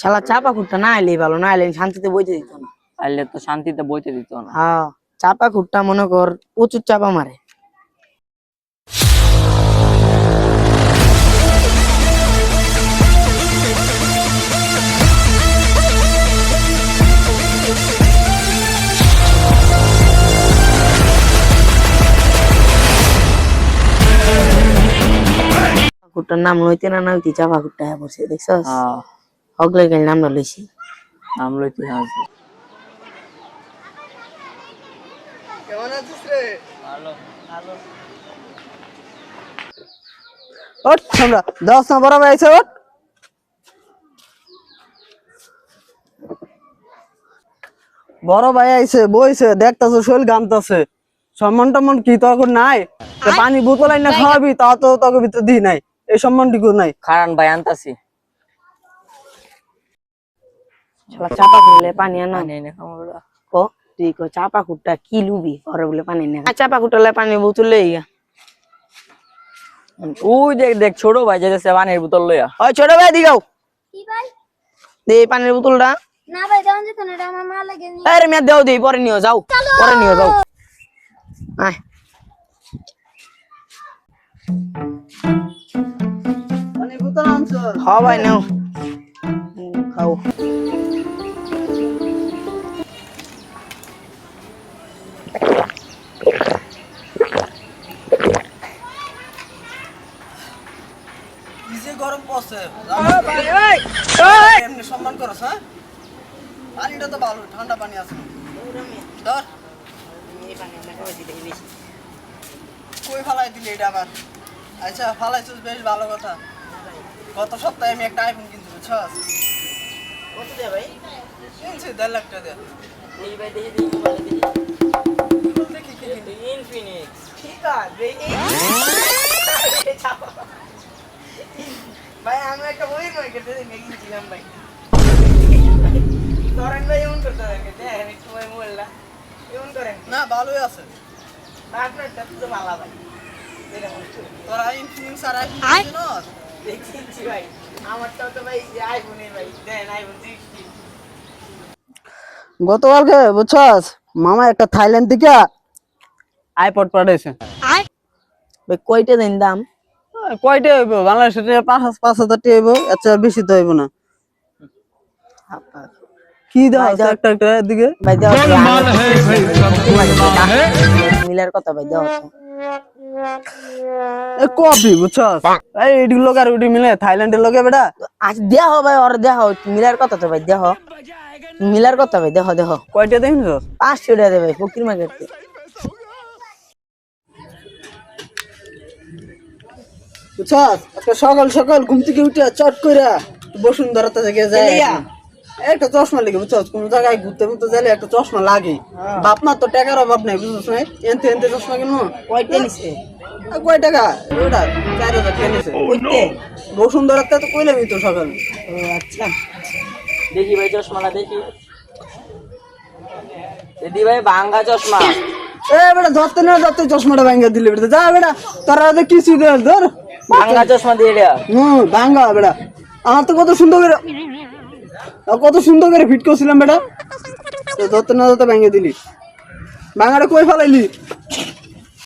শালা চাপা খুঁটটা না এলেই ভালো, না এলে শান্তিতে বইতে দিত না। আইলে তো শান্তিতে বইতে দিত না। হ্যাঁ, চাপা খুঁটটা মনে কর প্রচুর চাপা মারে। খুঁটটার নাম লইতে না নইতে চাপা খুঁটটা হ্যাঁ পড়ছে, দেখছস? হগলে গেল নামটা লইছি। নাম লইতে আছে। কেমন আছিস রে? ভালো ভালো। ওঠ আমরা 10 নম্বর আইছে। ওঠ বড় ভাই আইছে, বইছে, দেখতাছ শৈল গামতাছে, সম্মান টম্মান কি তখন নাই? পানি বোতল আইনা খাওয়াবি, তা তো তোকে ভিতরে দি নাই, এই সম্মানটুকু নাই। খারান ভাই আনতাছি। শালা চাপা খুঁটলে পানি আনা পানি এনে খামোরা। কো তুই কো চাপা খুঁটটা কি লুবি ঘরে বলে পানি না, চাপা খুঁটলে পানি বোতল লইয়া। ওই দেখ দেখ ছোট ভাই যাইতেছে পানির বোতল লইয়া। ওই ছোট ভাই দিগাও কি ভাই? দে পানির বোতলটা। না ভাই দাও যেত না, এটা আমার মা লাগে নি। আরে মিয়া দাও দে, পরে নিও যাও, পরে নিও যাও। আয় পানি বোতল আনছো? হ ভাই নাও খাও। কিসে গরম পড়ছে? এমনি সম্মান করছ? হ্যাঁ, পানিটা তো ভালো, ঠান্ডা পানি আছে। ধর কই ফালাই দিলি এটা আবার? আচ্ছা ফালাইছিস, বেশ ভালো কথা। গত সপ্তাহে আমি একটা আইফোন কিনছি, বুঝছস? কত দে ভাই? কিনছি 1.5 লাখ টাকা দিয়ে। এই ভাই দেখি দেখি ভালো দেখি। দেখি কি কিনবি? ইনফিনিক্স। ঠিক আছে ভাই, আমি একটা বই মার্কেট থেকে কিনছিলাম ভাই। ধরেন ভাই এমন করতে হবে, দেখেন একটু ভাই মোবাইলটা এমন করেন না, ভালোই আছে। আপনারটা তো ভালো ভাই। তোরা ইনফিনিক্স আর আইফোন কিনছিস না? দেখছি ভাই, আমারটাও তো ভাই আইফোনে ভাই, দেন আইফোন 16। গতকালকে বুঝছস মামা একটা থাইল্যান্ড থেকে আইপড পাঠাইছে। ভাই কয়টা দেন দাম? কয়টা হইব? বাংলাদেশে 5,000 টাকা হইব, এর চেয়ে বেশি তো হইব না। কি দাও ভাই, একটা একটা দিকে? ভাই দাও মিলার কথা ভাই দাও। এ কপি বুঝছস, এই এডির লোক আর ওডি মিলে থাইল্যান্ডের লোকে বেটা। আজ দেহ ভাই, ওর দেহ মিলার কথা তো ভাই, দেহ মিলার কথা ভাই, দেহ দেহ। কয়টা দেখছস? 500 টাকা দে ভাই, ফকির মার্কেট থেকে। বুঝছস আজকে সকাল সকাল ঘুম থেকে উঠে চট কইরা বসুন্ধরাতে থেকে যায় একটা চশমা লাগে, বুঝছস? কোন জায়গায় ঘুরতে ঘুরতে গেলে একটা চশমা লাগে। বাপ মা তো টাকার অভাব নাই, বুঝছস না? এনতে এনতে চশমা কিনবো। কয়টা নিছে? কয় টাকা? ওটা 4,000 টাকা নিছে। কইতে? বসুন্ধরাতে তো কইলামই তো সকাল। ও আচ্ছা, দেখি ভাই চশমাটা দেখি। দিদি ভাই ভাঙ্গা চশমা। এ বেটা ধরতে না ধরতে চশমাটা ভাঙ্গা দিলে বেটা, যা বেটা তোরা তো কিছু দে ধর। ভাঙ্গা চশমা দিয়ে দেয়া। ভাঙ্গা বেটা, আমার তো কত সুন্দর করে ফিট করছিলাম বেটা, তো ধরতে না ধরতে ভাঙ্গা দিলি। ভাঙ্গাটা কই ফেলাইলি?